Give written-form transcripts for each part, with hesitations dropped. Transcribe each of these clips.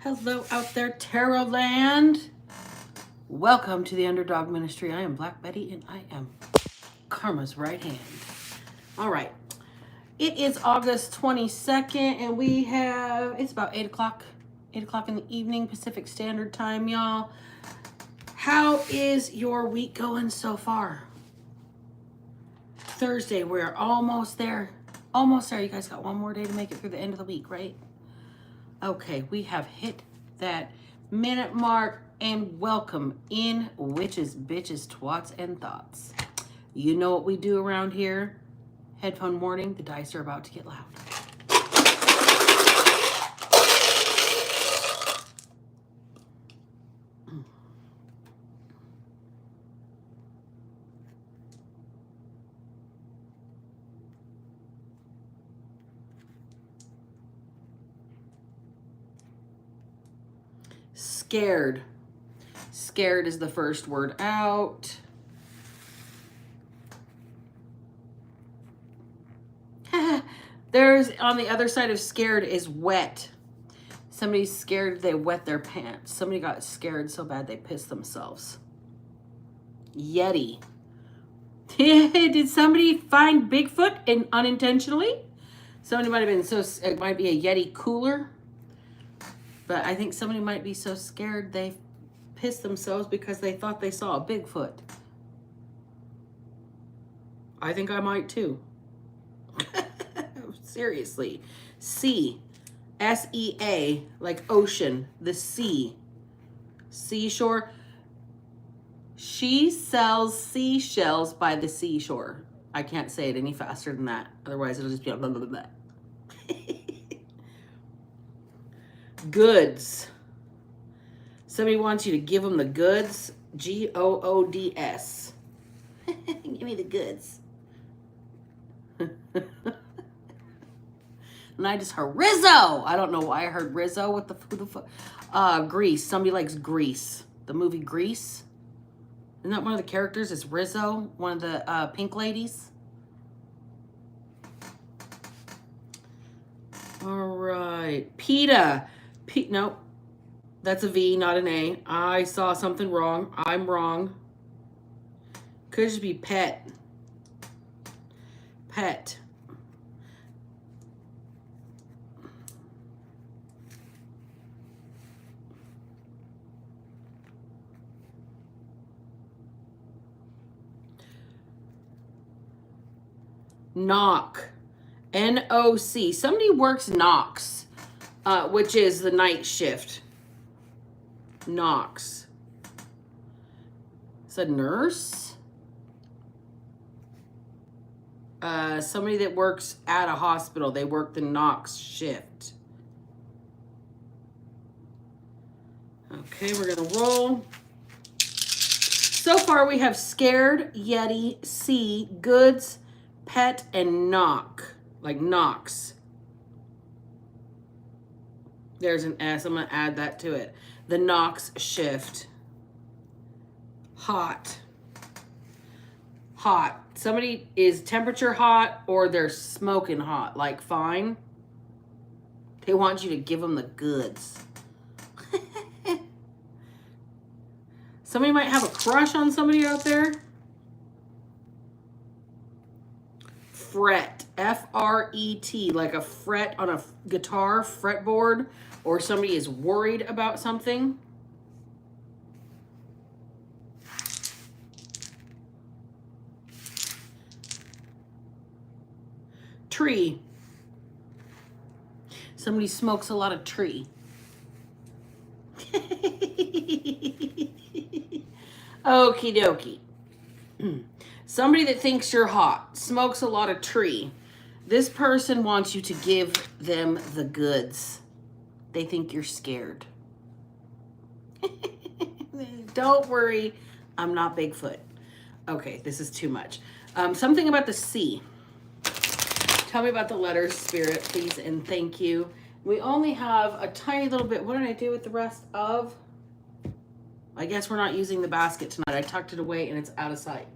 Hello out there, Tarot Land. Welcome to the Underdog Ministry. I am Black Betty and I am Karma's right hand. All right. It is August 22nd and it's about 8 o'clock. 8 o'clock in the evening, Pacific Standard Time, y'all. How is your week going so far? Thursday, we're almost there. Almost there. You guys got one more day to make it through the end of the week, right? Okay, we have hit that minute mark and welcome in witches, bitches, twats, and thoughts. You know what we do around here? Headphone warning, the dice are about to get loud. Scared. Scared is the first word out. There's on the other side of scared is wet. Somebody's scared they wet their pants. Somebody got scared so bad they pissed themselves. Yeti. Did somebody find Bigfoot unintentionally? Somebody might have been it might be a Yeti cooler. But I think somebody might be so scared they pissed themselves because they thought they saw a Bigfoot. I think I might too. Seriously. Sea. S-E-A, like ocean, the sea. Seashore. She sells seashells by the seashore. I can't say it any faster than that. Otherwise it'll just be blah, blah, blah, blah. Goods. Somebody wants you to give them the goods. G-O-O-D-S. Give me the goods. And I just heard Rizzo. I don't know why I heard Rizzo. What the fuck? Grease. Somebody likes Grease. The movie Grease. Isn't that one of the characters? Is Rizzo one of the pink ladies? All right. PETA. Nope. That's a V, not an A. I saw something wrong. I'm wrong. Could just be pet. Pet. Knock. N-O-C. Somebody works knocks, which is the night shift. Knocks. It's a nurse. Somebody that works at a hospital. They work the knocks shift. Okay, we're going to roll. So far we have scared, Yeti, sea, goods, pet, and knock. Like knocks. There's an S. I'm going to add that to it. The knocks shift. Hot. Hot. Somebody is temperature hot or they're smoking hot. Like fine. They want you to give them the goods. Somebody might have a crush on somebody out there. Fret. F-R-E-T. Like a fret on a guitar fretboard. Or somebody is worried about something. Tree. Somebody smokes a lot of tree. Okie dokie. Somebody that thinks you're hot, smokes a lot of tree. This person wants you to give them the goods. They think you're scared. Don't worry, I'm not Bigfoot. Okay, this is too much. Something about the sea. Tell me about the letters, Spirit, please, and thank you. We only have a tiny little bit. What did I do with the rest of? I guess we're not using the basket tonight. I tucked it away and it's out of sight.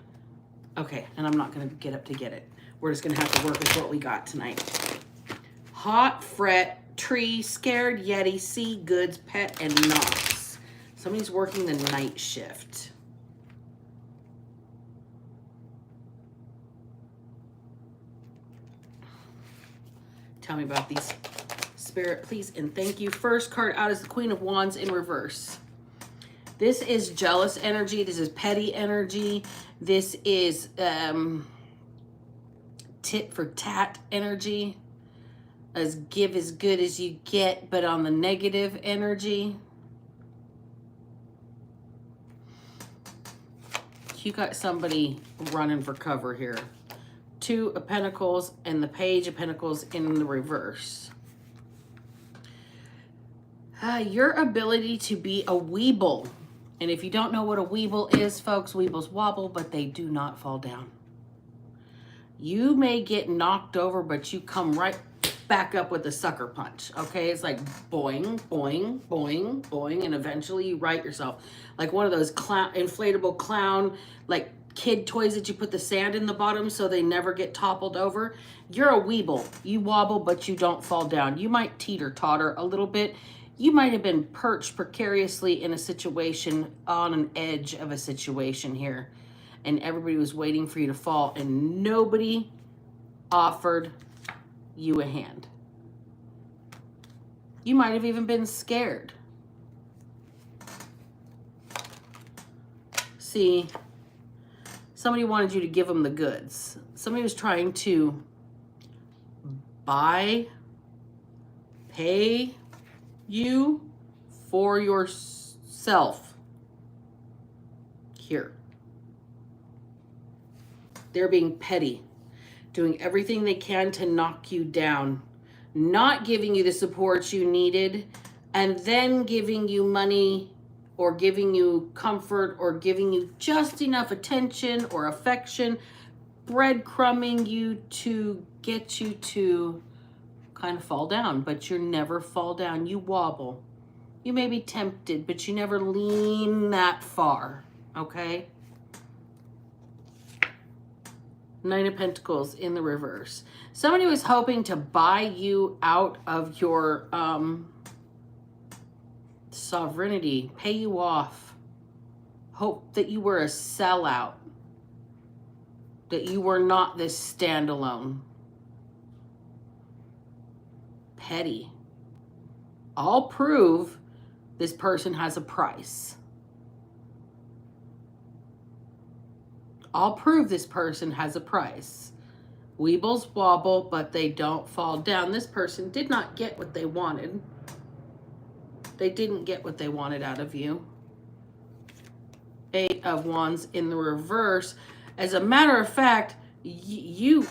Okay, and I'm not going to get up to get it. We're just going to have to work with what we got tonight. Hot, fret, tree, scared, yeti, sea, goods, pet, and knocks. Somebody's working the night shift. Tell me about these, Spirit, please and thank you. First card out is the Queen of Wands in reverse. This is jealous energy. This is petty energy. This is tit for tat energy. As give as good as you get, but on the negative energy. You got somebody running for cover here. Two of Pentacles and the Page of Pentacles in the reverse. Your ability to be a weeble. And if you don't know what a weeble is, folks, weebles wobble, but they do not fall down. You may get knocked over, but you come right back up with a sucker punch, okay? It's like boing, boing, boing, boing, and eventually you right yourself. Like one of those inflatable clown, like kid toys that you put the sand in the bottom so they never get toppled over. You're a weeble. You wobble, but you don't fall down. You might teeter-totter a little bit. You might have been perched precariously in a situation, on an edge of a situation here, and everybody was waiting for you to fall, and nobody offered you a hand. You might have even been scared. See, somebody wanted you to give them the goods. Somebody was trying to pay you for yourself here. They're being petty, doing everything they can to knock you down, not giving you the support you needed, and then giving you money or giving you comfort or giving you just enough attention or affection, breadcrumbing you to get you to kind of fall down, but you never fall down. You wobble. You may be tempted, but you never lean that far, okay? Nine of Pentacles in the reverse. Somebody was hoping to buy you out of your sovereignty, pay you off. Hope that you were a sellout, that you were not this standalone. Petty. I'll prove this person has a price. I'll prove this person has a price. Weebles wobble, but they don't fall down. This person did not get what they wanted. They didn't get what they wanted out of you. Eight of Wands in the reverse. As a matter of fact, you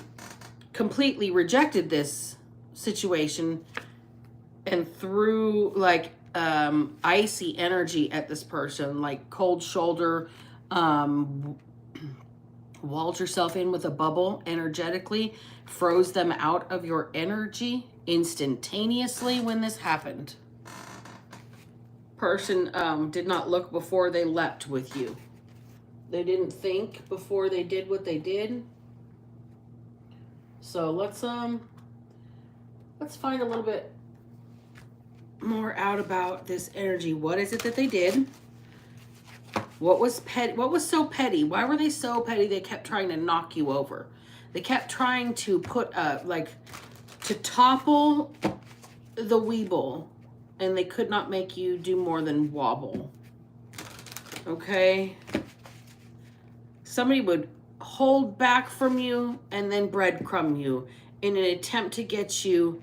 completely rejected this situation and threw like icy energy at this person, like cold shoulder, walled yourself in with a bubble energetically, froze them out of your energy instantaneously when this happened. Person did not look before they leapt with you. They didn't think before they did what they did. So let's find a little bit more out about this energy. What is it that they did? What was petty? What was so petty? Why were they so petty? They kept trying to knock you over. They kept trying to put to topple the weeble, and they could not make you do more than wobble. Okay? Somebody would hold back from you and then breadcrumb you in an attempt to get you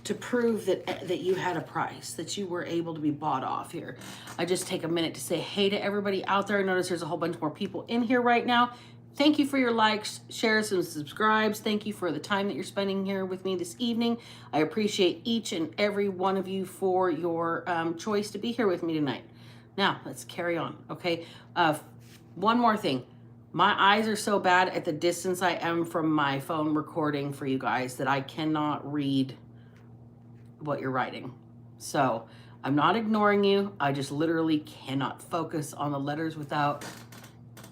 to prove that you had a price, that you were able to be bought off here. I just take a minute to say hey to everybody out there. I notice there's a whole bunch more people in here right now. Thank you for your likes, shares, and subscribes. Thank you for the time that you're spending here with me this evening. I appreciate each and every one of you for your choice to be here with me tonight. Now, let's carry on, okay? One more thing. My eyes are so bad at the distance I am from my phone recording for you guys that I cannot read what you're writing. So I'm not ignoring you. I just literally cannot focus on the letters without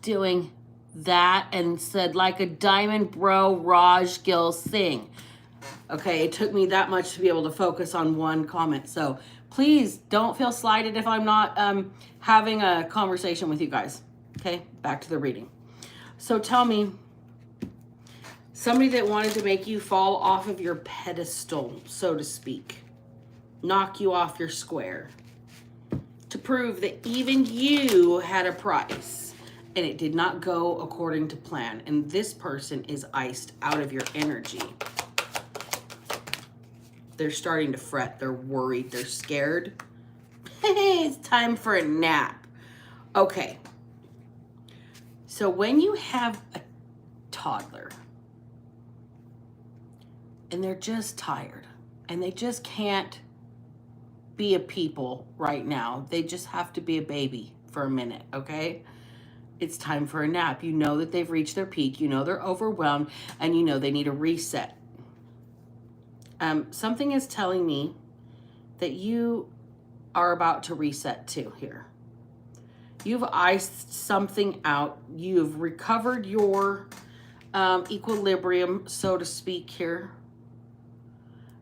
doing that, and said like a diamond bro, Raj Gill Singh. Okay, it took me that much to be able to focus on one comment. So please don't feel slighted if I'm not having a conversation with you guys. Okay, back to the reading. So tell me, somebody that wanted to make you fall off of your pedestal, so to speak, knock you off your square, to prove that even you had a price and it did not go according to plan. And this person is iced out of your energy. They're starting to fret. They're worried. They're scared. It's time for a nap. Okay. So when you have a toddler and they're just tired and they just can't be a people right now, they just have to be a baby for a minute, okay? It's time for a nap. You know that they've reached their peak. You know they're overwhelmed, and you know they need a reset. Something is telling me that you are about to reset too here. You've iced something out. You've recovered your equilibrium, so to speak here.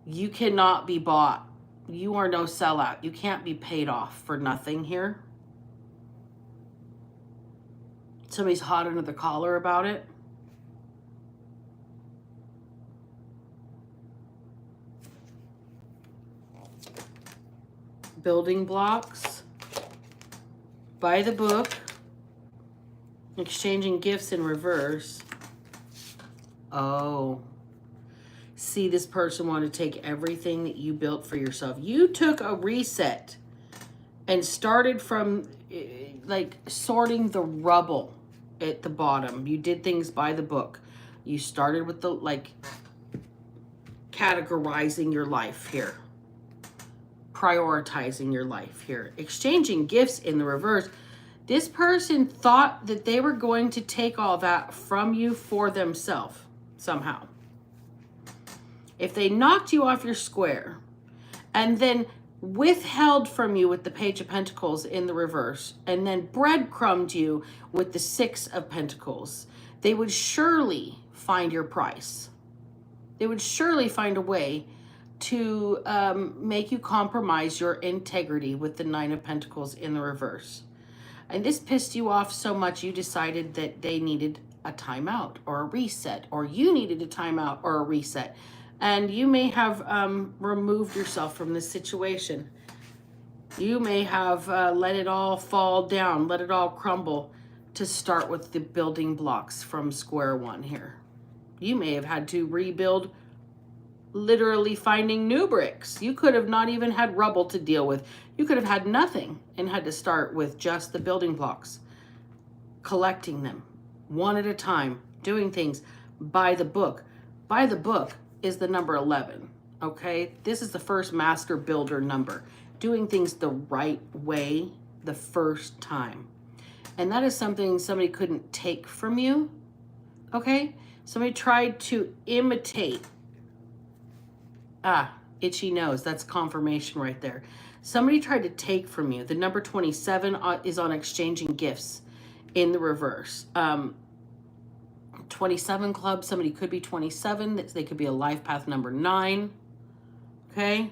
You cannot be bought. You are no sellout. You can't be paid off for nothing here. Somebody's hot under the collar about it. Building blocks. By the book. Exchanging gifts in reverse. Oh. See, this person wanted to take everything that you built for yourself. You took a reset and started from like sorting the rubble at the bottom. You did things by the book. You started with the like categorizing your life here. Prioritizing your life here. Exchanging gifts in the reverse. This person thought that they were going to take all that from you for themselves somehow. If they knocked you off your square and then withheld from you with the Page of Pentacles in the reverse and then breadcrumbed you with the Six of Pentacles, they would surely find your price. They would surely find a way to make you compromise your integrity with the Nine of Pentacles in the reverse. And this pissed you off so much you decided that they needed a timeout or a reset, or you needed a timeout or a reset. And you may have removed yourself from this situation. You may have let it all fall down, let it all crumble to start with the building blocks from square one here. You may have had to rebuild, literally finding new bricks. You could have not even had rubble to deal with. You could have had nothing and had to start with just the building blocks, collecting them one at a time, doing things by the book. By the book is the number 11, okay? This is the first master builder number. Doing things the right way the first time. And that is something somebody couldn't take from you, okay? Somebody tried to imitate. Itchy nose, that's confirmation right there. Somebody tried to take from you. The number 27 is on exchanging gifts in the reverse. 27 club, somebody could be 27. They could be a life path number 9. Okay.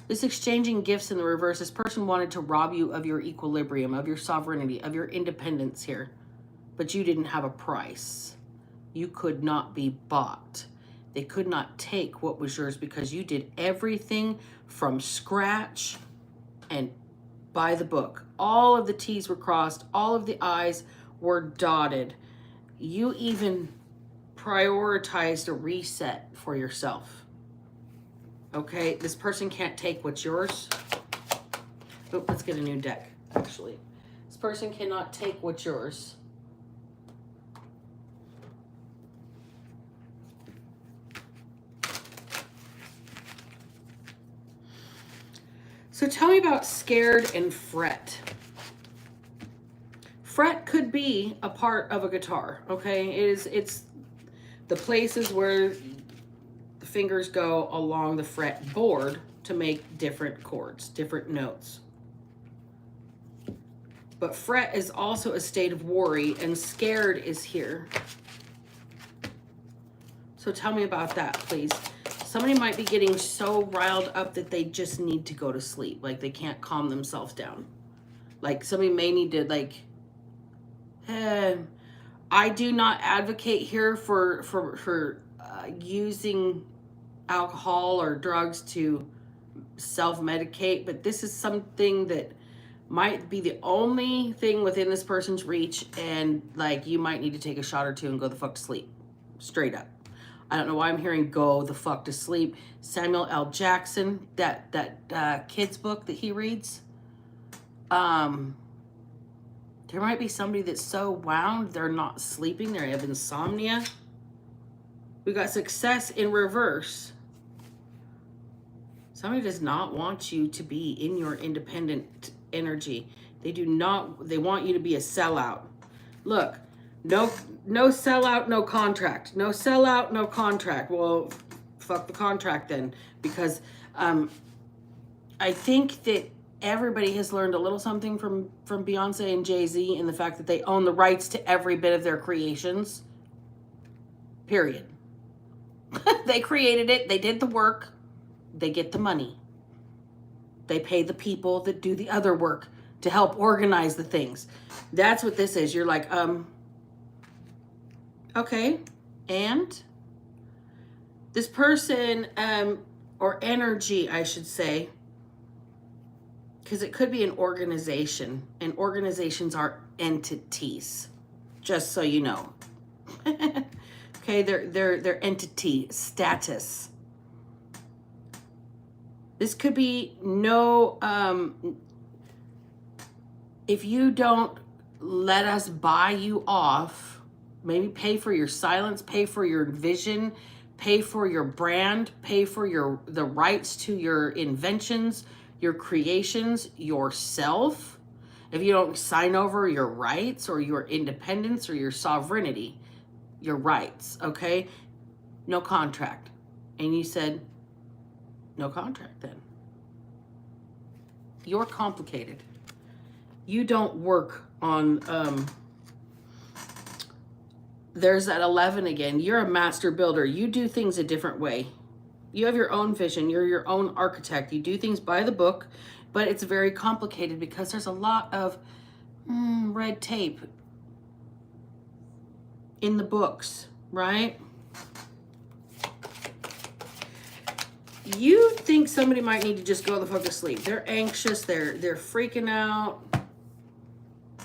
This exchanging gifts in the reverse, this person wanted to rob you of your equilibrium, of your sovereignty, of your independence here. But you didn't have a price. You could not be bought. They could not take what was yours because you did everything from scratch and by the book. All of the T's were crossed. All of the I's were dotted. You even prioritized a reset for yourself. Okay, this person can't take what's yours. Oh, let's get a new deck, actually. This person cannot take what's yours. So tell me about scared and fret. Fret could be a part of a guitar, okay? It's the places where the fingers go along the fretboard to make different chords, different notes. But fret is also a state of worry, and scared is here. So tell me about that, please. Somebody might be getting so riled up that they just need to go to sleep. Like they can't calm themselves down. Like somebody may need to I do not advocate here for using alcohol or drugs to self-medicate, but this is something that might be the only thing within this person's reach, and like you might need to take a shot or two and go the fuck to sleep. Straight up. I don't know why I'm hearing go the fuck to sleep. Samuel L. Jackson, that kid's book that he reads. There might be somebody that's so wound they're not sleeping. They have insomnia. We got success in reverse. Somebody does not want you to be in your independent energy. They do not. They want you to be a sellout. Look, no sellout, no contract. No sellout, no contract. Well, fuck the contract then, because I think that everybody has learned a little something from Beyonce and Jay-Z in the fact that they own the rights to every bit of their creations. Period. They created it. They did the work. They get the money. They pay the people that do the other work to help organize the things. That's what this is. You're like, okay. And this person, or energy, I should say, because it could be an organization, and organizations are entities, just so you know. Okay, they're entity status. This could be no, if you don't let us buy you off, maybe pay for your silence, pay for your vision, pay for your brand, pay for the rights to your inventions, your creations, yourself. If you don't sign over your rights or your independence or your sovereignty, your rights, okay? No contract. And you said, no contract then. You're complicated. You don't work on, there's that 11 again. You're a master builder. You do things a different way. You have your own vision. You're your own architect. You do things by the book, but it's very complicated because there's a lot of red tape in the books, right? You think somebody might need to just go the fuck to sleep. They're anxious. They're freaking out.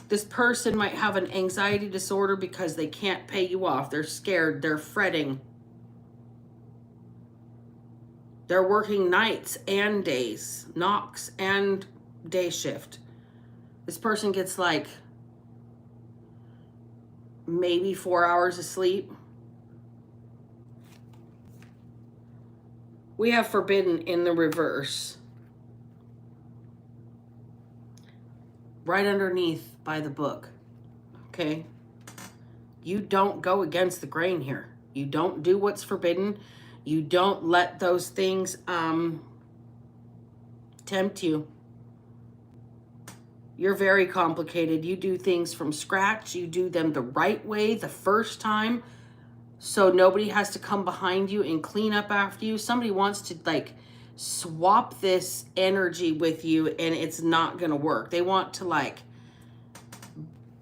This person might have an anxiety disorder because they can't pay you off. They're scared. They're fretting. They're working nights and days, knocks and day shift. This person gets like maybe 4 hours of sleep. We have forbidden in the reverse. Right underneath by the book. Okay? You don't go against the grain here. You don't do what's forbidden. You don't let those things tempt you. You're very complicated. You do things from scratch. You do them the right way the first time, so nobody has to come behind you and clean up after you. Somebody wants to like swap this energy with you, and it's not gonna work. They want to like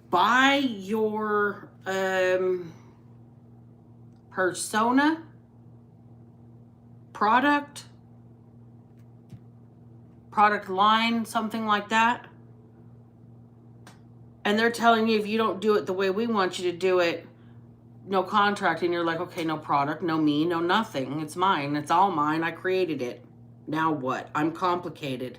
buy your persona, product line, something like that. And they're telling you if you don't do it the way we want you to do it, no contract. And you're like, okay, no product, no me, no nothing. It's mine. It's all mine. I created it. Now what? I'm complicated.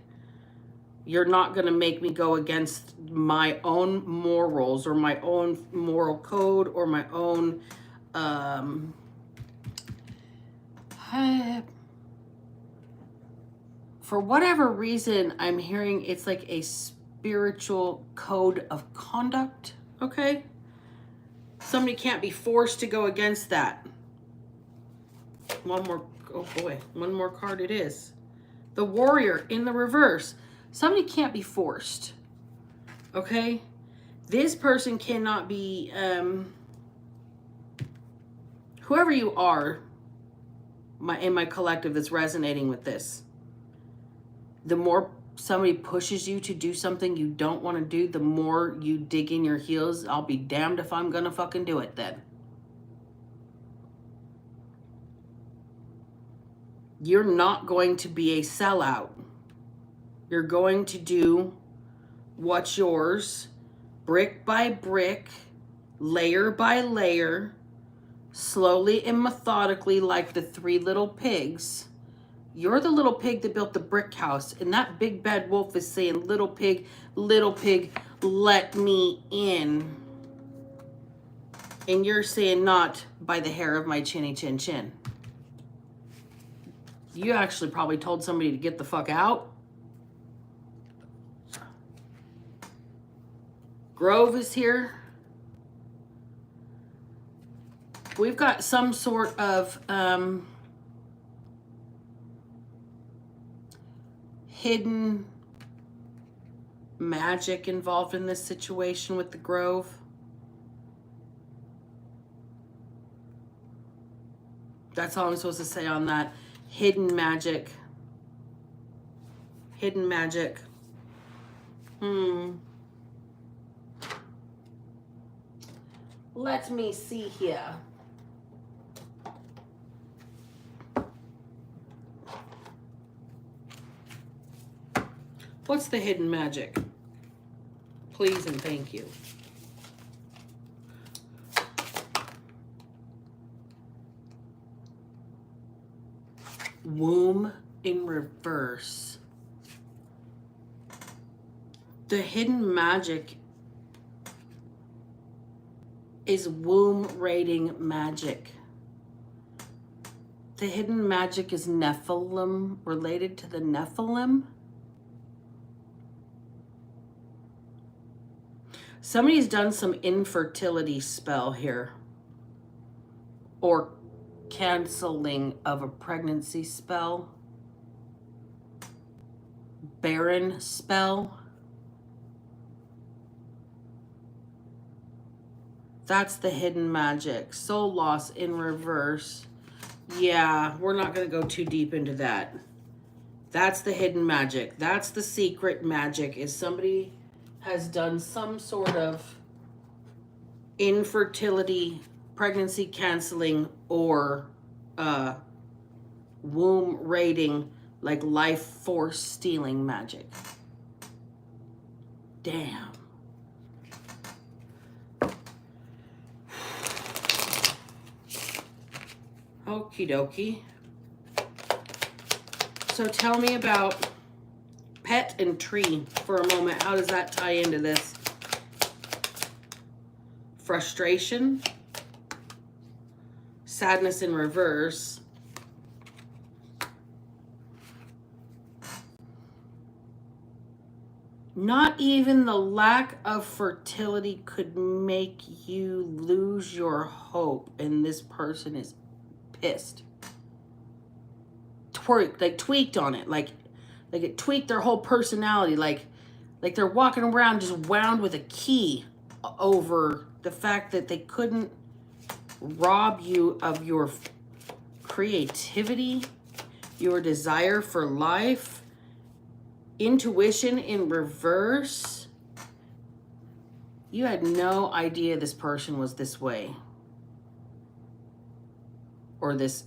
You're not going to make me go against my own morals or my own moral code or my own for whatever reason, I'm hearing it's like a spiritual code of conduct, okay? Somebody can't be forced to go against that. One more, oh boy, one more card it is. The Warrior in the reverse. Somebody can't be forced, okay? This person cannot be, whoever you are, in my collective that's resonating with this. The more somebody pushes you to do something you don't want to do, the more you dig in your heels. I'll be damned if I'm gonna fucking do it then. You're not going to be a sellout. You're going to do what's yours, brick by brick, layer by layer, slowly and methodically, like the 3 little pigs. You're the little pig that built the brick house, and that big bad wolf is saying, little pig, let me in. And you're saying, not by the hair of my chinny chin chin. You actually probably told somebody to get the fuck out. Grove is here. We've got some sort of hidden magic involved in this situation with the Grove. That's all I'm supposed to say on that. Hidden magic. Hidden magic. Let me see here. What's the hidden magic? Please and thank you. Womb in reverse. The hidden magic is womb raiding magic. The hidden magic is Nephilim, related to the Nephilim. Somebody's done some infertility spell here, or canceling of a pregnancy spell, barren spell. That's the hidden magic. Soul loss in reverse. Yeah, we're not going to go too deep into that. That's the hidden magic. That's the secret magic, is somebody has done some sort of infertility, pregnancy canceling, or womb raiding, like life force stealing magic. Damn. Okie dokie. So tell me about pet and tree for a moment. How does that tie into this? Frustration. Sadness in reverse. Not even the lack of fertility could make you lose your hope, and this person is pissed. Tweaked on it, like it tweaked their whole personality, like they're walking around just wound with a key over the fact that they couldn't rob you of your creativity, your desire for life, intuition in reverse. You had no idea this person was this way, or this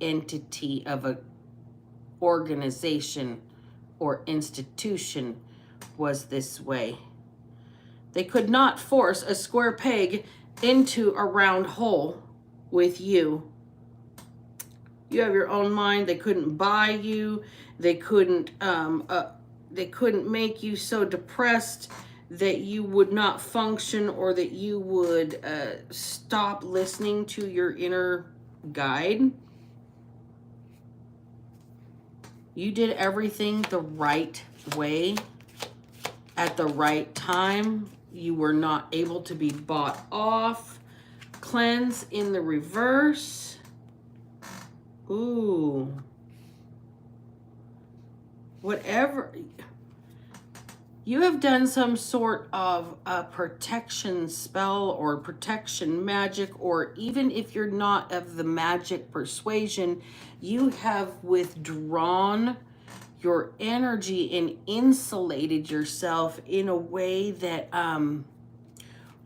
entity of a organization or institution was this way. They could not force a square peg into a round hole with you. You have your own mind. They couldn't buy you. They couldn't make you so depressed that you would not function, or that you would stop listening to your inner guide. You did everything the right way at the right time. You were not able to be bought off. Cleanse in the reverse. Ooh. Whatever. You have done some sort of a protection spell or protection magic, or even if you're not of the magic persuasion, you have withdrawn your energy and insulated yourself in a way that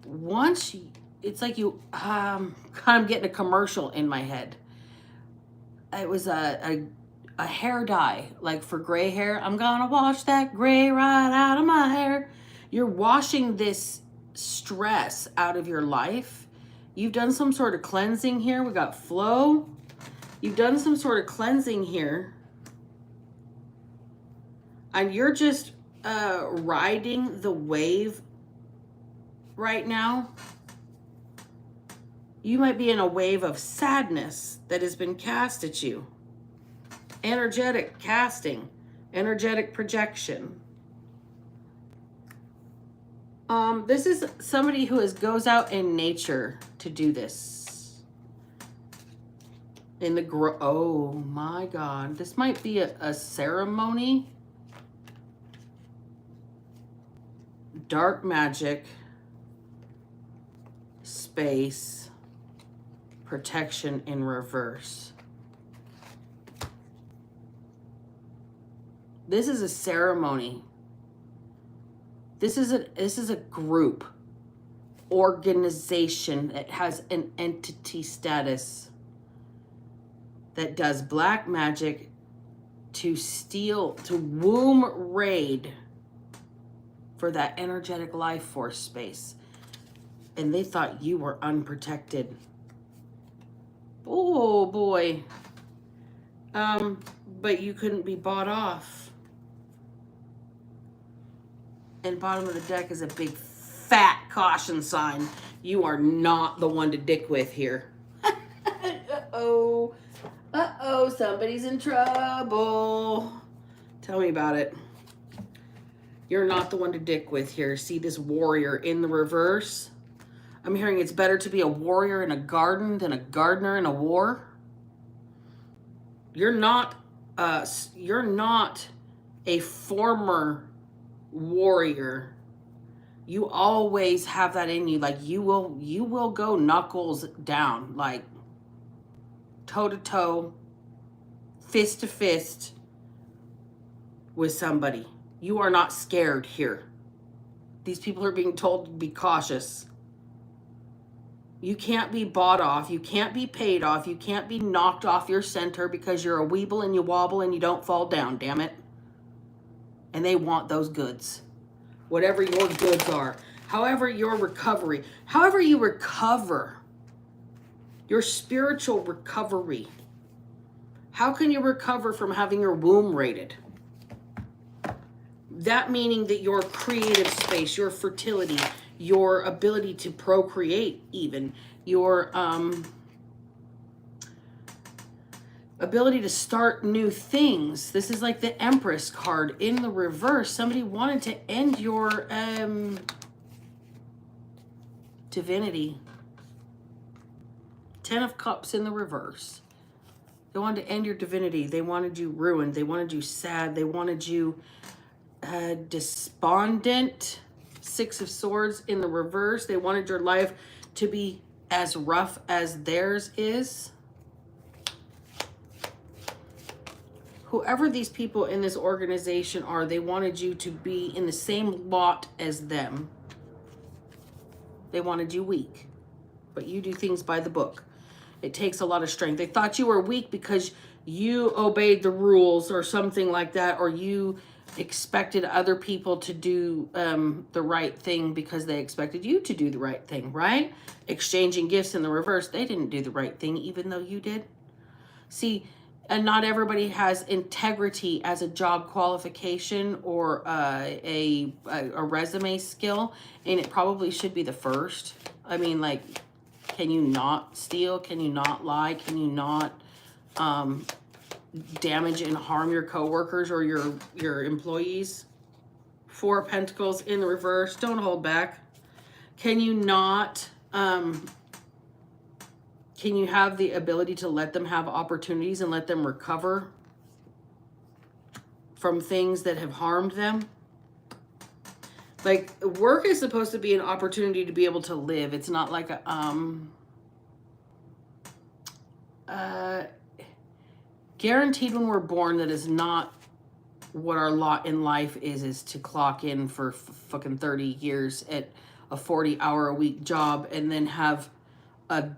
once you, it's like you kind of getting a commercial in my head. It was a hair dye, like for gray hair. I'm gonna wash that gray right out of my hair. You're washing this stress out of your life. You've done some sort of cleansing here. We got flow. You've done some sort of cleansing here. And you're just riding the wave right now. You might be in a wave of sadness that has been cast at you. Energetic casting, energetic projection. This is somebody who goes out in nature to do this. In the oh my God, this might be a ceremony. Dark magic, space, protection in reverse. This is a ceremony. This is a group, organization that has an entity status that does black magic to steal, to womb raid for that energetic life force space. And they thought you were unprotected. Oh boy. But you couldn't be bought off. And bottom of the deck is a big fat caution sign. You are not the one to dick with here. Uh-oh. Uh-oh, somebody's in trouble. Tell me about it. You're not the one to dick with here. See this warrior in the reverse? I'm hearing it's better to be a warrior in a garden than a gardener in a war. You're not a former warrior. You always have that in you. Like you will go knuckles down, like toe to toe, fist to fist with somebody. You are not scared here. These people are being told to be cautious. You can't be bought off. You can't be paid off. You can't be knocked off your center because you're a weeble and you wobble and you don't fall down, damn it. And they want those goods. Whatever your goods are. However your recovery. However you recover. Your spiritual recovery. How can you recover from having your womb raided? That meaning that your creative space, your fertility, your ability to procreate even, your ability to start new things. This is like the Empress card in the reverse. Somebody wanted to end your divinity. 10 of Cups in the reverse. They wanted to end your divinity. They wanted you ruined. They wanted you sad. They wanted you despondent. 6 of Swords in the reverse. They wanted your life to be as rough as theirs is. Whoever these people in this organization are, they wanted you to be in the same lot as them. They wanted you weak. But you do things by the book. It takes a lot of strength. They thought you were weak because you obeyed the rules or something like that, or you expected other people to do the right thing because they expected you to do the right thing, right? Exchanging gifts in the reverse. They didn't do the right thing even though you did. See, and not everybody has integrity as a job qualification or a resume skill, and it probably should be the first. I mean, like, can you not steal? Can you not lie? Can you not damage and harm your coworkers or your employees? 4 of Pentacles in the reverse. Don't hold back. Can you not... can you have the ability to let them have opportunities and let them recover from things that have harmed them? Like, work is supposed to be an opportunity to be able to live. It's not like a, guaranteed when we're born. That is not what our lot in life is to clock in for fucking 30 years at a 40-hour-a-week job and then have a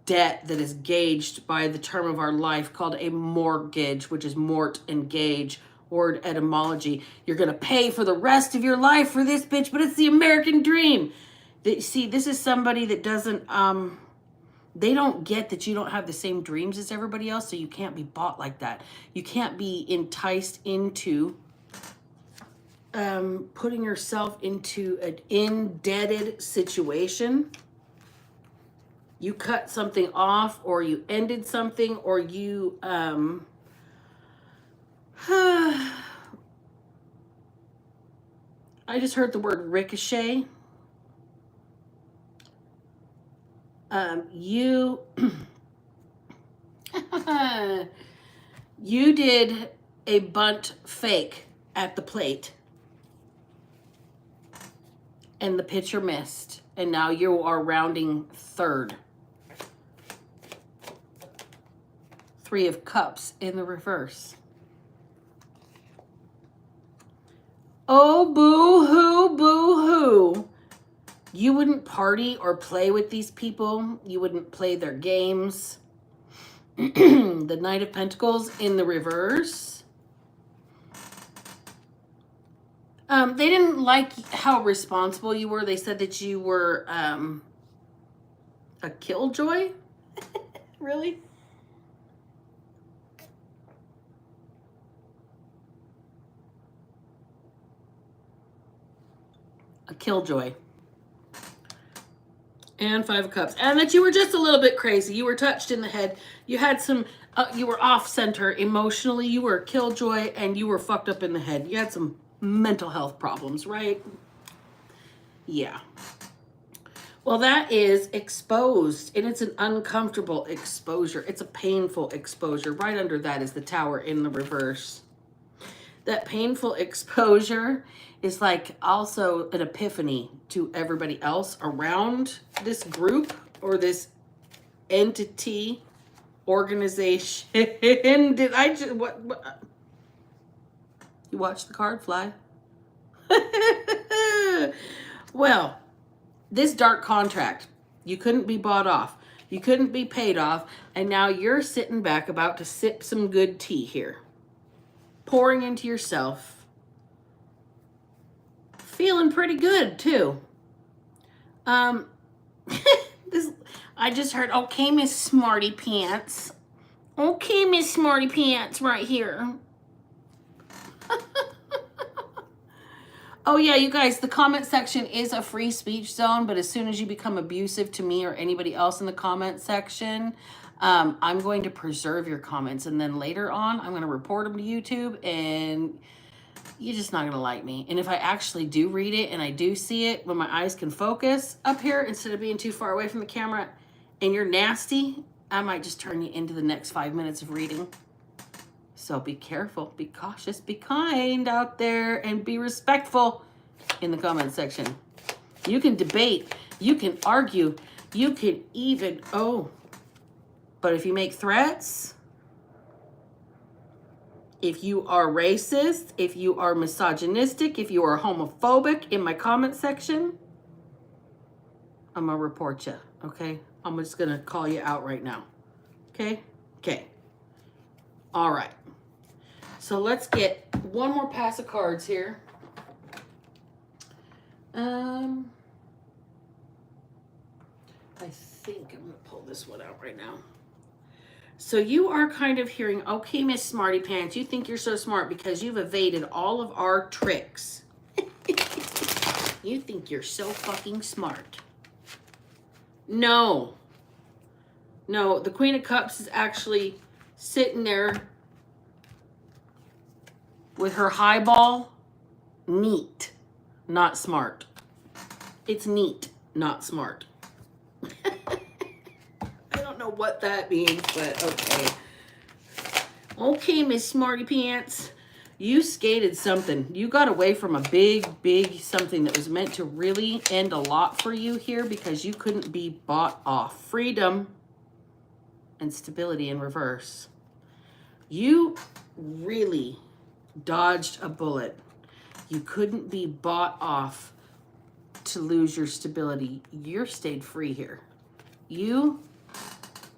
debt that is gauged by the term of our life called a mortgage, which is mort and gauge, word etymology. You're going to pay for the rest of your life for this bitch, but it's the American dream. See, this is somebody that doesn't, they don't get that you don't have the same dreams as everybody else, so you can't be bought like that. You can't be enticed into putting yourself into an indebted situation. You cut something off, or you ended something, or you I just heard the word ricochet. You you did a bunt fake at the plate, and the pitcher missed, and now you are rounding third. 3 of Cups in the reverse. Oh, boo-hoo, boo-hoo. You wouldn't party or play with these people. You wouldn't play their games. The Knight of Pentacles in the reverse. They didn't like how responsible you were. They said that you were a killjoy. Really? A killjoy. And 5 of Cups. And that you were just a little bit crazy. You were touched in the head. You had some, you were off center emotionally. You were a killjoy and you were fucked up in the head. You had some mental health problems, right? Yeah. Well, that is exposed, and it's an uncomfortable exposure. It's a painful exposure. Right under that is the Tower in the reverse. That painful exposure is like also an epiphany to everybody else around this group or this entity, organization. Did I just, what? You watched the card fly? Well, this dark contract, you couldn't be bought off. You couldn't be paid off. And now you're sitting back about to sip some good tea here. Pouring into yourself. Feeling pretty good, too. This, I just heard, okay, Miss Smarty Pants. Okay, Miss Smarty Pants right here. Oh, yeah, you guys, the comment section is a free speech zone, but as soon as you become abusive to me or anybody else in the comment section, I'm going to preserve your comments. And then later on, I'm going to report them to YouTube, and you're just not going to like me. And if I actually do read it and I do see it, when my eyes can focus up here instead of being too far away from the camera, and you're nasty, I might just turn you into the next 5 minutes of reading. So be careful, be cautious, be kind out there, and be respectful in the comment section. You can debate, you can argue, you can even, but if you make threats, if you are racist, if you are misogynistic, if you are homophobic in my comment section, I'm going to report you, okay? I'm just going to call you out right now, okay? Okay. All right. So let's get one more pass of cards here. I think I'm going to pull this one out right now. So you are kind of hearing, okay, Miss Smarty Pants, you think you're so smart because you've evaded all of our tricks. You think you're so fucking smart. No. No, the Queen of Cups is actually sitting there with her highball. Neat, not smart. It's neat, not smart. I don't know what that means, but okay. Okay, Miss Smarty Pants. You skated something. You got away from a big something that was meant to really end a lot for you here because you couldn't be bought off. Freedom and stability in reverse. You really dodged a bullet. You couldn't be bought off to lose your stability. You stayed free here. You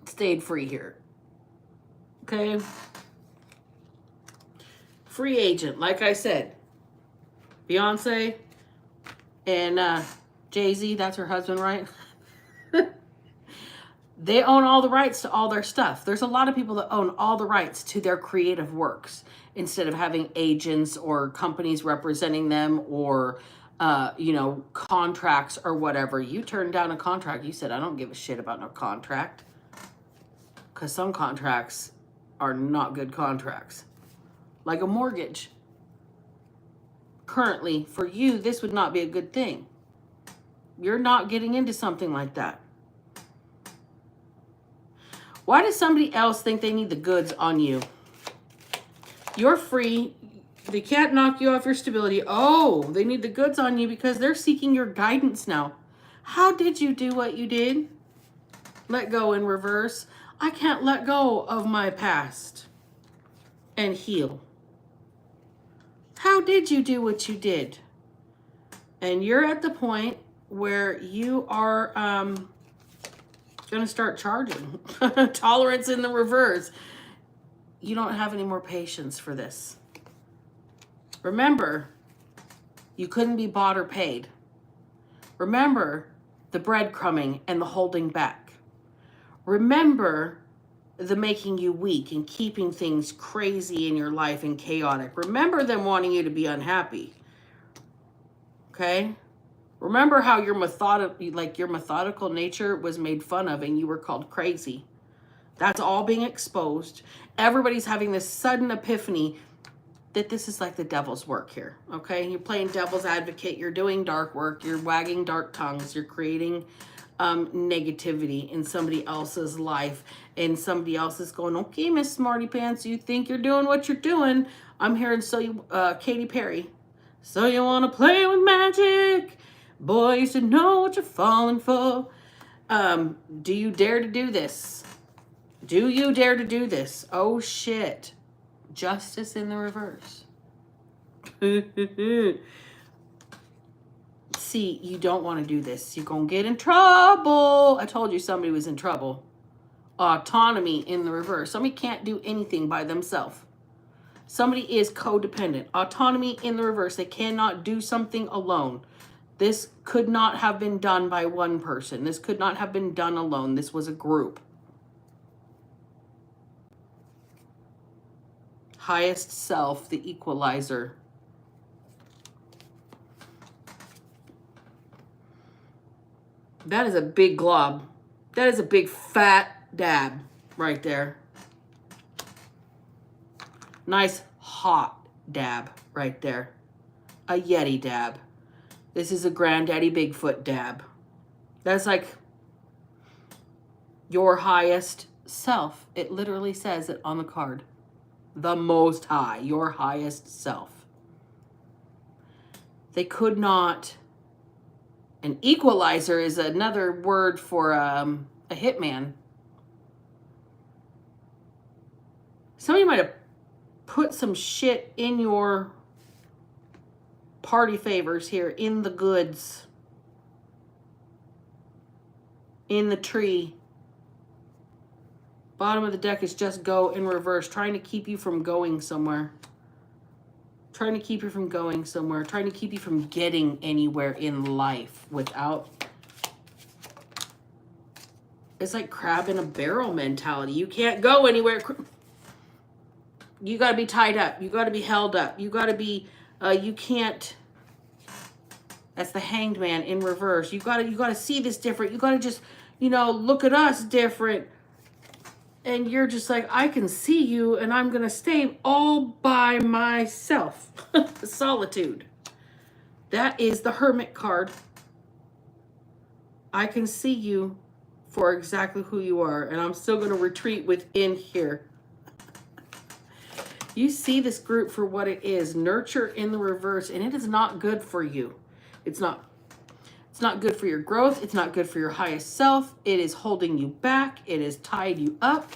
stayed free here. Okay? Free agent, like I said. Beyonce and Jay-Z, that's her husband, right? They own all the rights to all their stuff. There's a lot of people that own all the rights to their creative works instead of having agents or companies representing them or, contracts or whatever. You turned down a contract. You said, I don't give a shit about no contract. Because some contracts are not good contracts. Like a mortgage. Currently, for you, this would not be a good thing. You're not getting into something like that. Why does somebody else think they need the goods on you? You're free. They can't knock you off your stability. Oh, they need the goods on you because they're seeking your guidance now. How did you do what you did? Let go in reverse. I can't let go of my past and heal. How did you do what you did? And you're at the point where you are going to start charging. Tolerance in the reverse. You don't have any more patience for this. Remember, you couldn't be bought or paid. Remember the breadcrumbing and the holding back. Remember the making you weak and keeping things crazy in your life and chaotic. Remember them wanting you to be unhappy. Okay? Remember how your methodical nature was made fun of and you were called crazy. That's all being exposed. Everybody's having this sudden epiphany that this is like the devil's work here. Okay? You're playing devil's advocate. You're doing dark work. You're wagging dark tongues. You're creating negativity in somebody else's life. And somebody else is going, okay, Miss Smarty Pants, you think you're doing what you're doing. I'm hearing Katy Perry. So you want to play with magic? Boy, you should know what you're falling for. Do you dare to do this? Do you dare to do this? Oh, shit. Justice in the reverse. See, you don't want to do this. You're going to get in trouble. I told you somebody was in trouble. Autonomy in the reverse. Somebody can't do anything by themselves. Somebody is codependent. Autonomy in the reverse. They cannot do something alone. This could not have been done by one person. This could not have been done alone. This was a group. Highest self, the equalizer. That is a big glob. That is a big fat dab right there. Nice hot dab right there. A Yeti dab. This is a Granddaddy Bigfoot dab. That's like your highest self. It literally says it on the card. The Most High, your highest self. They could not. An equalizer is another word for a hitman. Somebody might have put some shit in your party favors here, in the goods, in the tree. Bottom of the deck is just go in reverse, trying to keep you from going somewhere. Trying to keep you from going somewhere. Trying to keep you from getting anywhere in life without... It's like crab in a barrel mentality. You can't go anywhere. You got to be tied up. You got to be held up. You got to be... you can't... That's the Hanged Man in reverse. You got to see this different. You got to just, look at us different. And you're just like, I can see you and I'm going to stay all by myself. Solitude. That is the Hermit card. I can see you for exactly who you are. And I'm still going to retreat within here. You see this group for what it is, nurture in the reverse, and it is not good for you. It's not good for your growth. It's not good for your highest self. It is holding you back. It has tied you up.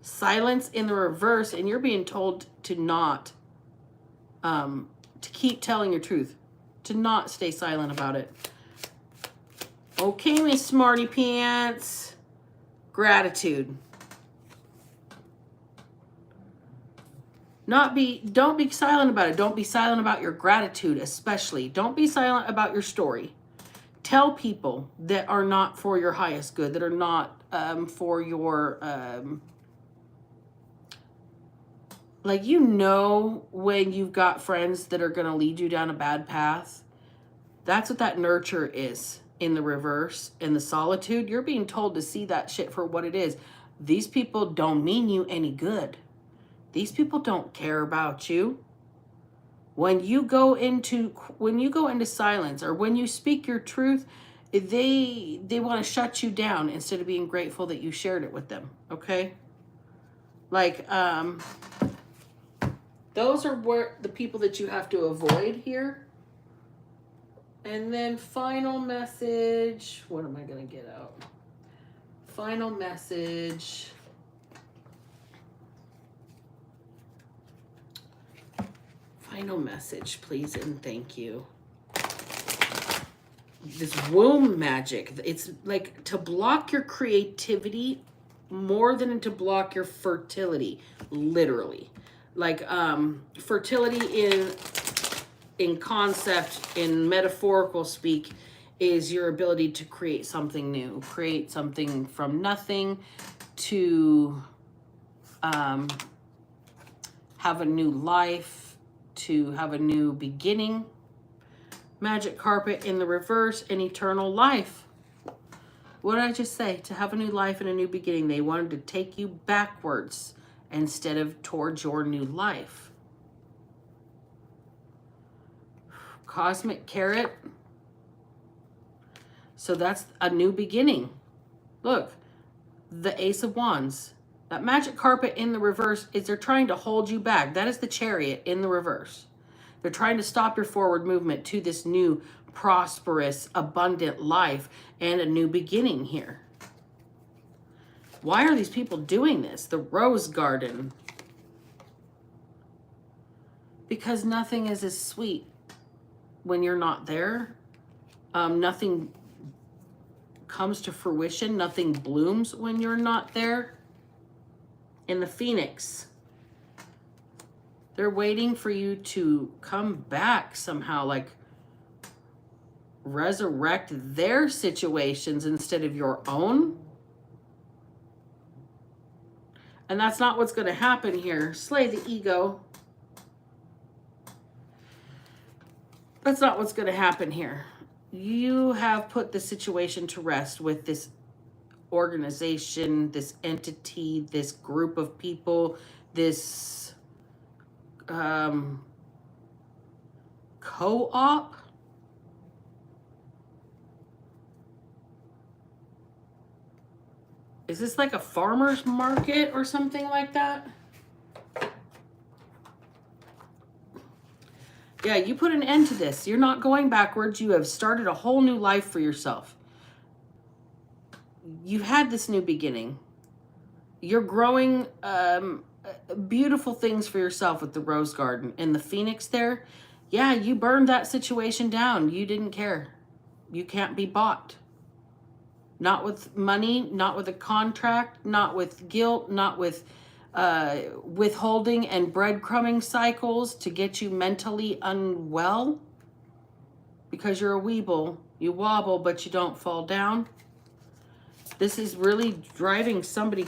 Silence in the reverse, and you're being told to not, to keep telling your truth, to not stay silent about it. Okay, Miss Smarty Pants. Gratitude. Don't be silent about it. Don't be silent about your gratitude, especially. Don't be silent about your story. Tell people that are not for your highest good, that are not for your, like, you know, when you've got friends that are going to lead you down a bad path. That's what that nurture is in the reverse. In the solitude, you're being told to see that shit for what it is. These people don't mean you any good. These people don't care about you. When you go into silence, or when you speak your truth, they want to shut you down instead of being grateful that you shared it with them. Okay? Like, those are where the people that you have to avoid here. And then final message. What am I going to get out? Final message. Final message, please and thank you. This womb magic. It's like to block your creativity more than to block your fertility, literally. Like fertility in concept, in metaphorical speak, is your ability to create something new, create something from nothing, to have a new life, to have a new beginning. Magic carpet in the reverse, an eternal life. What did I just say? To have a new life and a new beginning. They wanted to take you backwards instead of towards your new life. Cosmic carrot. So that's a new beginning. Look, the Ace of Wands. That magic carpet in the reverse is they're trying to hold you back. That is the Chariot in the reverse. They're trying to stop your forward movement to this new, prosperous, abundant life and a new beginning here. Why are these people doing this? The Rose Garden. Because nothing is as sweet when you're not there. Nothing comes to fruition. Nothing blooms when you're not there. In the Phoenix, they're waiting for you to come back somehow, like resurrect their situations instead of your own. And that's not what's going to happen here. Slay the ego. That's not what's going to happen here. You have put the situation to rest with this organization, this entity, this group of people, this co-op. Is this like a farmer's market or something like that? Yeah, you put an end to this. You're not going backwards. You have started a whole new life for yourself. You've had this new beginning. You're growing beautiful things for yourself with the Rose Garden. And the Phoenix there, yeah, you burned that situation down. You didn't care. You can't be bought. Not with money, not with a contract, not with guilt, not with withholding and breadcrumbing cycles to get you mentally unwell. Because you're a weeble. You wobble, but you don't fall down. This is really driving somebody.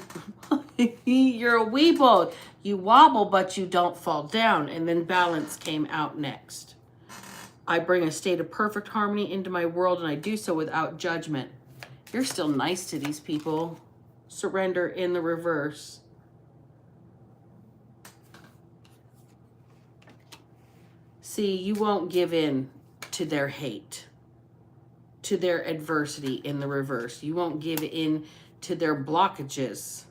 You're a weeble. You wobble, but you don't fall down. And then balance came out next. I bring a state of perfect harmony into my world, and I do so without judgment. You're still nice to these people. Surrender in the reverse. See, you won't give in to their hate, to their adversity in the reverse. You won't give in to their blockages.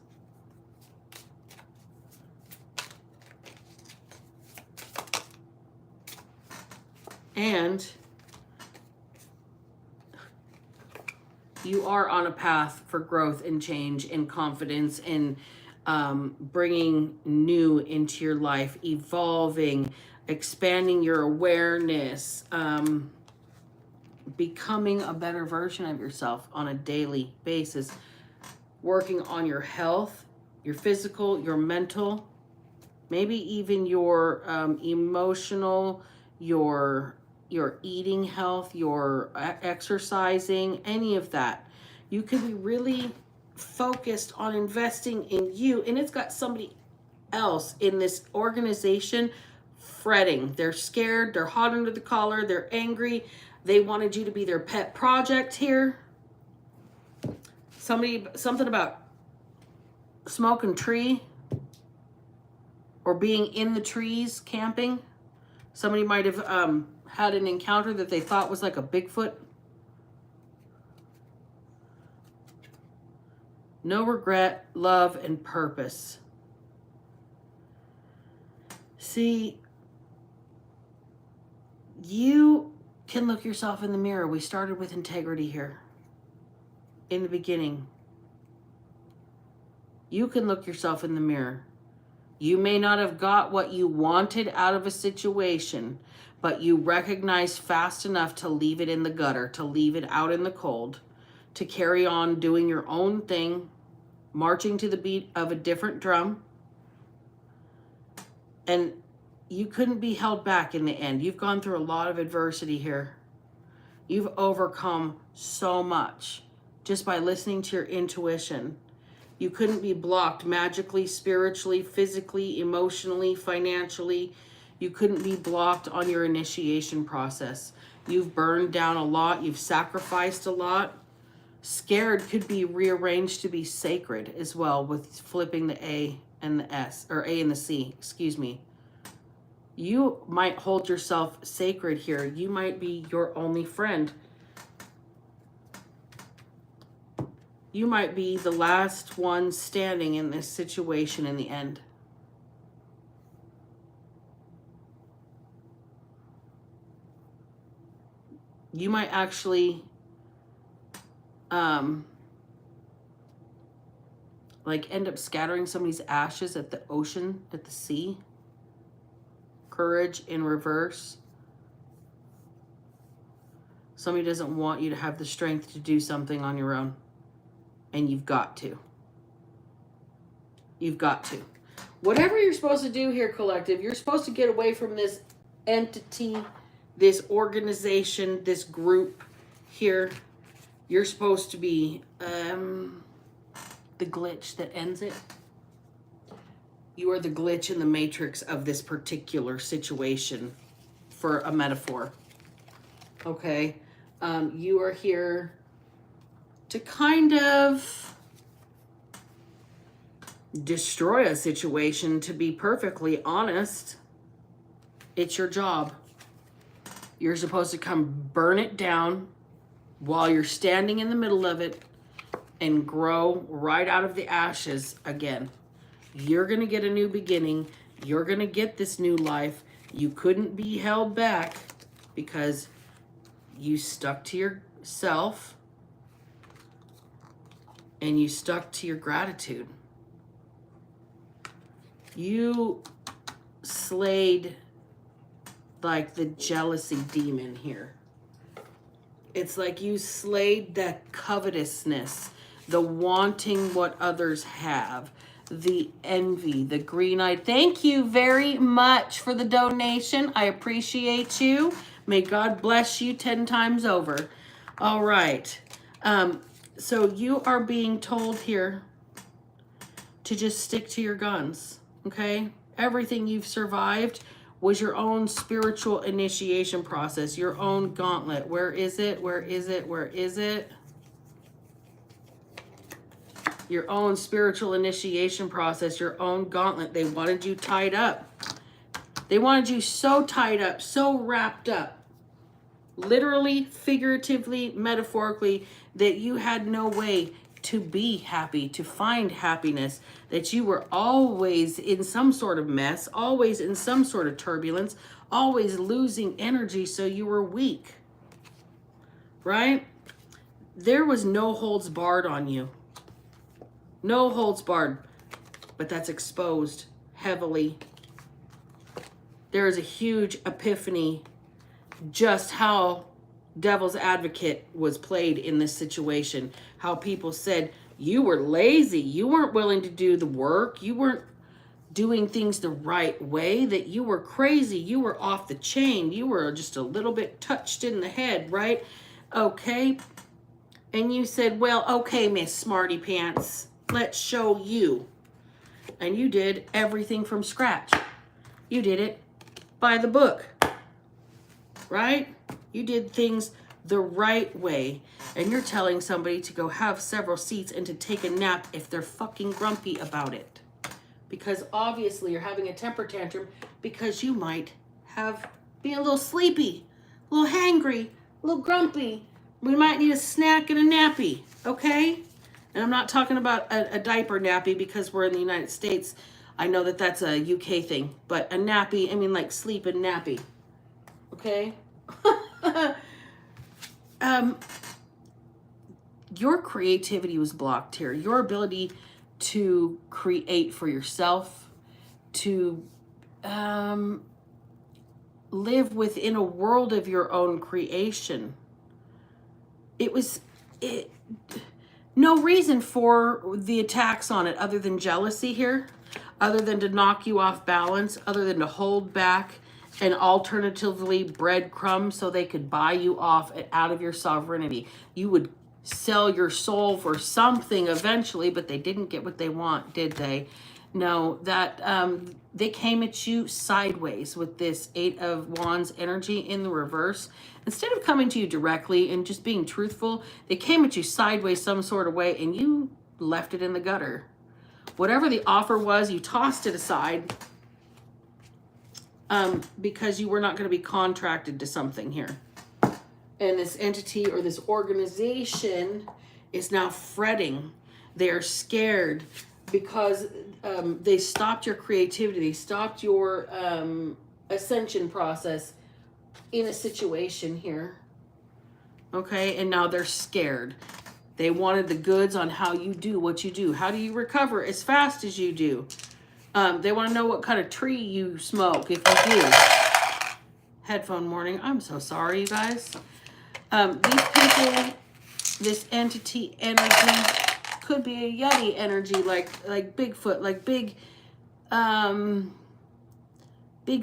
And you are on a path for growth and change and confidence and bringing new into your life, evolving, expanding your awareness, becoming a better version of yourself on a daily basis, working on your health, your physical, your mental, maybe even your emotional, your eating health, your exercising, any of that. You could be really focused on investing in you, and it's got somebody else in this organization fretting. They're scared, they're hot under the collar, they're angry. They wanted you to be their pet project here. Something about smoking tree or being in the trees camping. Somebody might have had an encounter that they thought was like a Bigfoot. No regret, love, and purpose. See, you can look yourself in the mirror. We started with integrity here in the beginning. You can look yourself in the mirror. You may not have got what you wanted out of a situation, but you recognized fast enough to leave it in the gutter, to leave it out in the cold, to carry on doing your own thing, marching to the beat of a different drum. And you couldn't be held back in the end. You've gone through a lot of adversity here. You've overcome so much just by listening to your intuition. You couldn't be blocked magically, spiritually, physically, emotionally, financially. You couldn't be blocked on your initiation process. You've burned down a lot. You've sacrificed a lot. Scared could be rearranged to be sacred as well, with flipping the A and the S, or A and the C, excuse me. You might hold yourself sacred here. You might be your only friend. You might be the last one standing in this situation in the end. You might actually like end up scattering somebody's ashes at the ocean, at the sea. Courage in reverse. Somebody doesn't want you to have the strength to do something on your own. And you've got to. You've got to. Whatever you're supposed to do here, collective, you're supposed to get away from this entity, this organization, this group here. You're supposed to be the glitch that ends it. You are the glitch in the matrix of this particular situation, for a metaphor. Okay? You are here to kind of destroy a situation, to be perfectly honest. It's your job. You're supposed to come burn it down while you're standing in the middle of it and grow right out of the ashes again. You're going to get a new beginning. You're going to get this new life. You couldn't be held back because you stuck to yourself and you stuck to your gratitude. You slayed like the jealousy demon here. It's like you slayed that covetousness, the wanting what others have, the envy, the green-eyed. Thank you very much for the donation. I appreciate you. May God bless you 10 times over. All right. So you are being told here to just stick to your guns, okay? Everything you've survived was your own spiritual initiation process, your own gauntlet. Where is it? Where is it? Where is it? Your own spiritual initiation process, your own gauntlet. They wanted you tied up. They wanted you so tied up, so wrapped up, literally, figuratively, metaphorically, that you had no way to be happy, to find happiness, that you were always in some sort of mess, always in some sort of turbulence, always losing energy, so you were weak, right? There was no holds barred on you. No holds barred, but that's exposed heavily. There is a huge epiphany just how devil's advocate was played in this situation. How people said, you were lazy. You weren't willing to do the work. You weren't doing things the right way, that you were crazy. You were off the chain. You were just a little bit touched in the head, right? Okay. And you said, well, okay, Miss Smarty Pants, let's show you. And you did everything from scratch. You did it by the book, right? You did things the right way. And you're telling somebody to go have several seats and to take a nap if they're fucking grumpy about it. Because obviously you're having a temper tantrum because you might be a little sleepy, a little hangry, a little grumpy. We might need a snack and a nappy, okay? And I'm not talking about a diaper nappy because we're in the United States. I know that that's a UK thing, but a nappy, I mean like sleep and nappy, okay? Your creativity was blocked here. Your ability to create for yourself, to live within a world of your own creation. No reason for the attacks on it other than jealousy here, other than to knock you off balance, other than to hold back and alternatively breadcrumbs so they could buy you off and out of your sovereignty. You would sell your soul for something eventually, but they didn't get what they want, did they? No, that they came at you sideways with this 8 of Wands energy in the reverse. Instead of coming to you directly and just being truthful, they came at you sideways some sort of way and you left it in the gutter. Whatever the offer was, you tossed it aside because you were not going to be contracted to something here. And this entity or this organization is now fretting. They're scared because they stopped your creativity. They stopped your ascension process in a situation here. Okay, and now they're scared. They wanted the goods on how you do what you do. How do you recover as fast as you do? They want to know what kind of tree you smoke if you do. Headphone warning. I'm so sorry, you guys. These people, this entity energy could be a Yeti energy, like Bigfoot, like big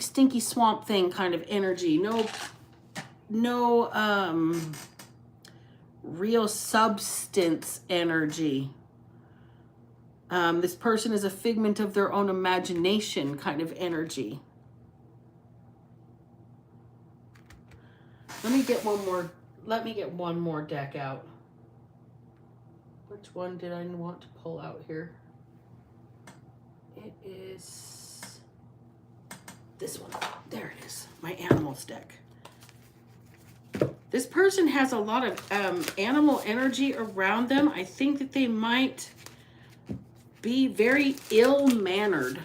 stinky swamp thing kind of energy. No real substance energy. This person is a figment of their own imagination kind of energy. Let me get one more deck out. Which one did I want to pull out here? It is this one. There it is. My animals deck. This person has a lot of animal energy around them. I think that they might be very ill-mannered.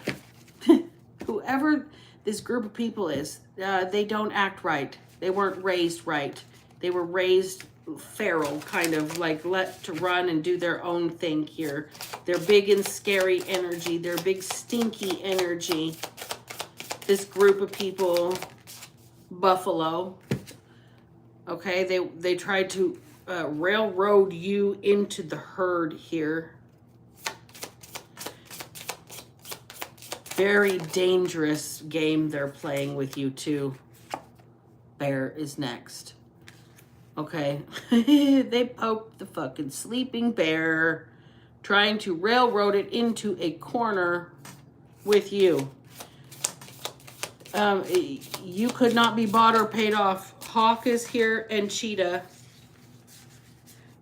Whoever this group of people is, they don't act right. They weren't raised right. They were raised feral, kind of like let to run and do their own thing here. They're big and scary energy. They're big stinky energy. This group of people, buffalo, okay, they tried to railroad you into the herd here. Very dangerous game they're playing with you too. Bear is next. Okay, they poked the fucking sleeping bear, trying to railroad it into a corner with you. You could not be bought or paid off. Hawk is here and Cheetah.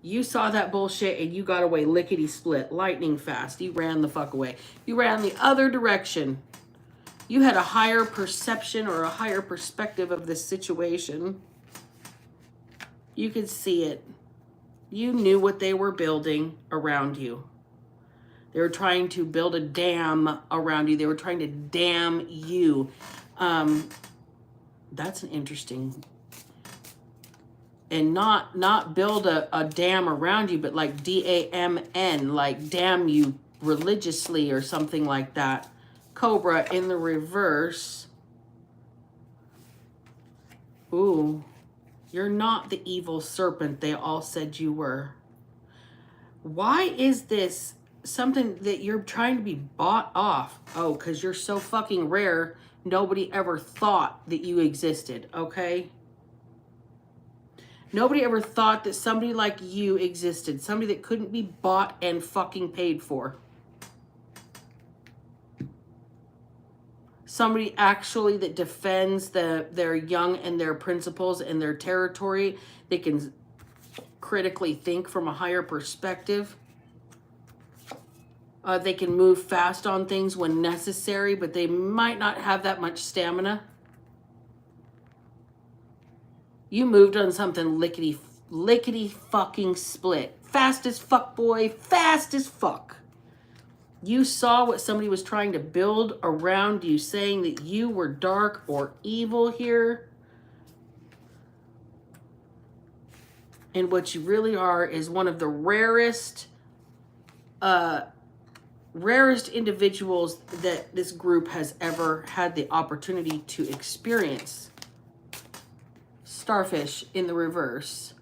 You saw that bullshit and you got away lickety split, lightning fast. You ran the fuck away. You ran the other direction. You had a higher perception or a higher perspective of this situation. You could see it. You knew what they were building around you. They were trying to build a dam around you. They were trying to dam you. That's an interesting. And not build a dam around you, but like DAMN, like damn you religiously or something like that. Cobra in the reverse. Ooh, you're not the evil serpent they all said you were. Why is this something that you're trying to be bought off? Oh, because you're so fucking rare, nobody ever thought that you existed, okay? Nobody ever thought that somebody like you existed. Somebody that couldn't be bought and fucking paid for. Somebody actually that defends their young and their principles and their territory. They can critically think from a higher perspective. They can move fast on things when necessary, but they might not have that much stamina. You moved on something lickety fucking split. Fast as fuck, boy. Fast as fuck. You saw what somebody was trying to build around you, saying that you were dark or evil here. And what you really are is one of the rarest individuals that this group has ever had the opportunity to experience. Starfish in the reverse.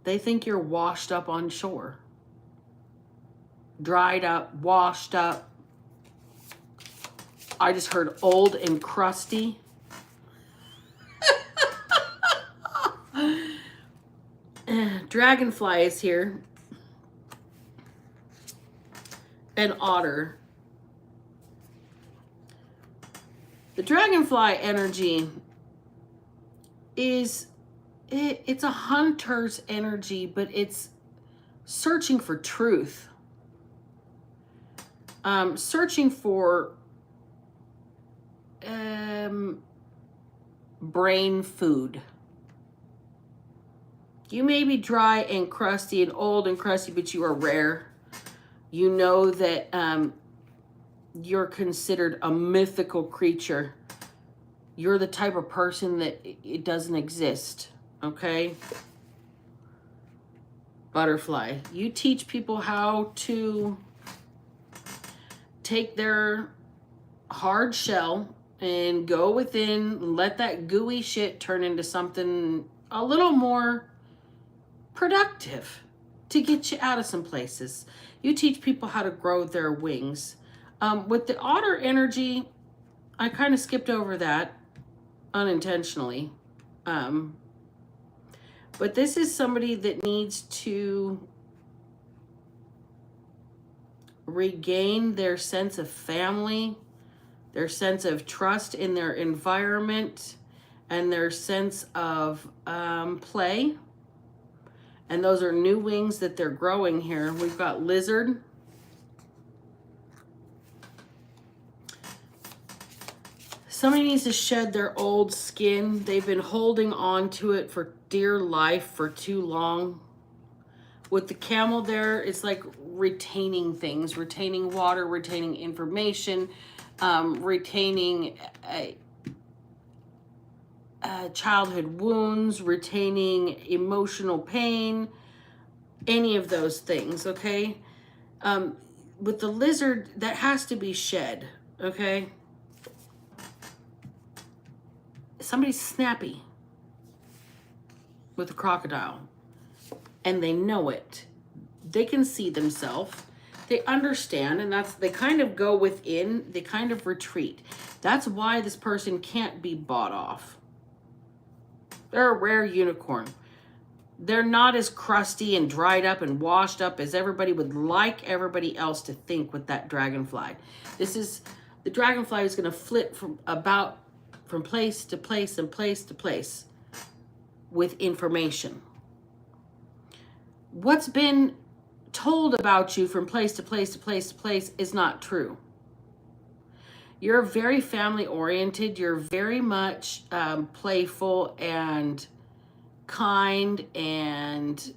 They think you're washed up on shore. Dried up, washed up. I just heard old and crusty. Dragonfly is here. An otter. The dragonfly energy is, it's a hunter's energy, but it's searching for truth. Searching for brain food. You may be dry and crusty and old and crusty, but you are rare. You know that you're considered a mythical creature. You're the type of person that it doesn't exist, okay? Butterfly. You teach people how to take their hard shell and go within, let that gooey shit turn into something a little more productive to get you out of some places. You teach people how to grow their wings. With the otter energy, I kind of skipped over that unintentionally. But this is somebody that needs to regain their sense of family, their sense of trust in their environment, and their sense of play. And those are new wings that they're growing here. We've got lizard. Somebody needs to shed their old skin. They've been holding on to it for dear life for too long. With the camel there, it's like retaining things, retaining water, retaining information, retaining childhood wounds, retaining emotional pain, any of those things, okay? With the lizard, that has to be shed, okay? Somebody's snappy with a crocodile, and they know it. They can see themselves. They understand, and they kind of go within, they kind of retreat. That's why this person can't be bought off. They're a rare unicorn. They're not as crusty and dried up and washed up as everybody would like everybody else to think with that dragonfly. The dragonfly is going to flit from place to place and place to place with information. What's been told about you from place to place to place to place is not true. You're very family oriented. You're very much playful and kind, and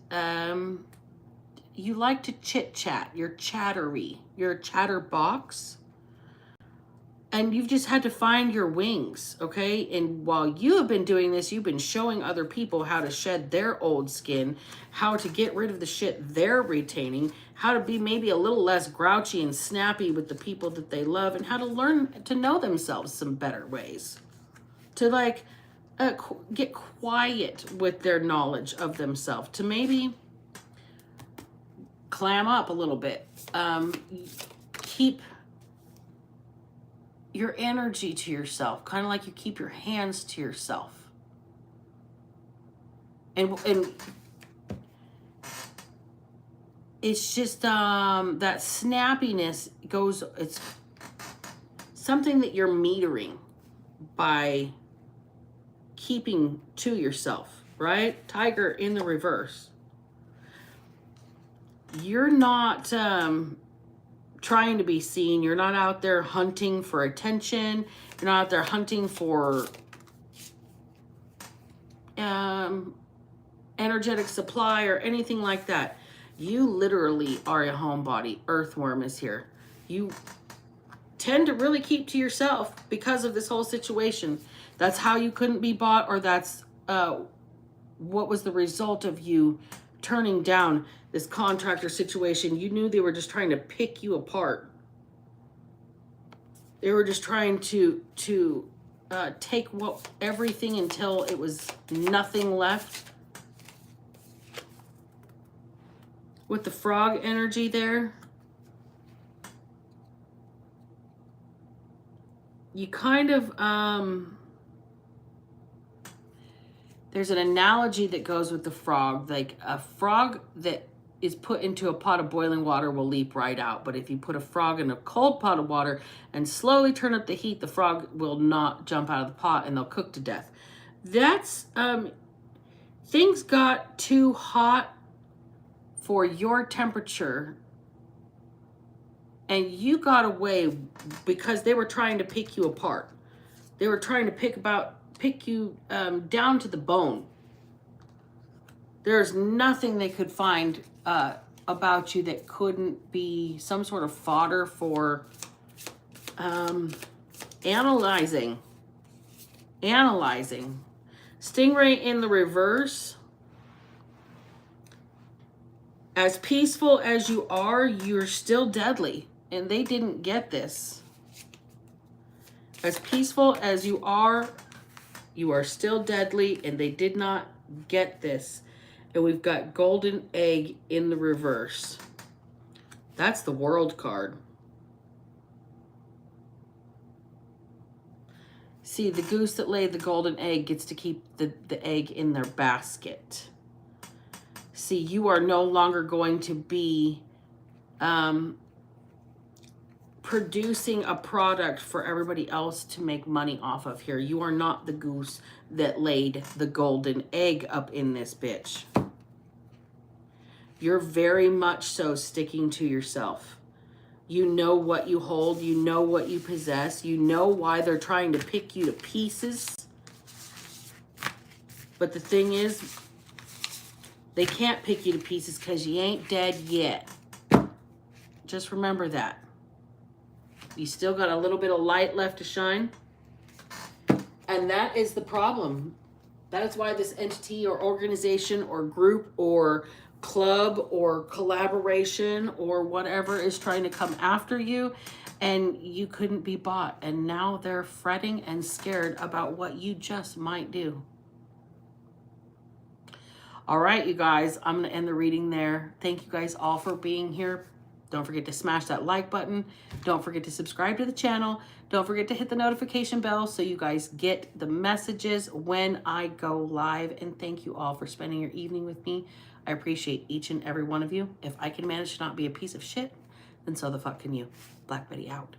you like to chit chat. You're chattery. You're a chatterbox. And you've just had to find your wings, okay? And while you have been doing this, you've been showing other people how to shed their old skin, how to get rid of the shit they're retaining, how to be maybe a little less grouchy and snappy with the people that they love, and how to learn to know themselves some better ways. To like get quiet with their knowledge of themselves, to maybe clam up a little bit. Keep your energy to yourself, kind of like you keep your hands to yourself. And it's just that snappiness goes, it's something that you're metering by keeping to yourself, right? Tiger in the reverse. You're not trying to be seen. You're not out there hunting for attention. You're not out there hunting for energetic supply or anything like that. You literally are a homebody. Earthworm is here. You tend to really keep to yourself because of this whole situation. That's how you couldn't be bought, or that's what was the result of you turning down this contractor situation. You knew they were just trying to pick you apart. They were just trying to take everything until it was nothing left. With the frog energy there, you kind of there's an analogy that goes with the frog. Like a frog that is put into a pot of boiling water will leap right out. But if you put a frog in a cold pot of water and slowly turn up the heat, the frog will not jump out of the pot and they'll cook to death. That's, things got too hot for your temperature and you got away because they were trying to pick you apart. They were trying to pick you down to the bone. There's nothing they could find about you that couldn't be some sort of fodder for analyzing. Stingray in the reverse. As peaceful as you are, you're still deadly. And they didn't get this. As peaceful as you are still deadly, and they did not get this. And we've got golden egg in the reverse. That's the world card. See, the goose that laid the golden egg gets to keep the egg in their basket. See, you are no longer going to be producing a product for everybody else to make money off of here. You are not the goose that laid the golden egg up in this bitch. You're very much so sticking to yourself. You know what you hold. You know what you possess. You know why they're trying to pick you to pieces. But the thing is, they can't pick you to pieces because you ain't dead yet. Just remember that. You still got a little bit of light left to shine. And that is the problem. That is why this entity or organization or group or club or collaboration or whatever is trying to come after you, and you couldn't be bought. And now they're fretting and scared about what you just might do. All right, you guys, I'm going to end the reading there. Thank you guys all for being here. Don't forget to smash that like button. Don't forget to subscribe to the channel. Don't forget to hit the notification bell so you guys get the messages when I go live. And thank you all for spending your evening with me. I appreciate each and every one of you. If I can manage to not be a piece of shit, then so the fuck can you. Black Betty out.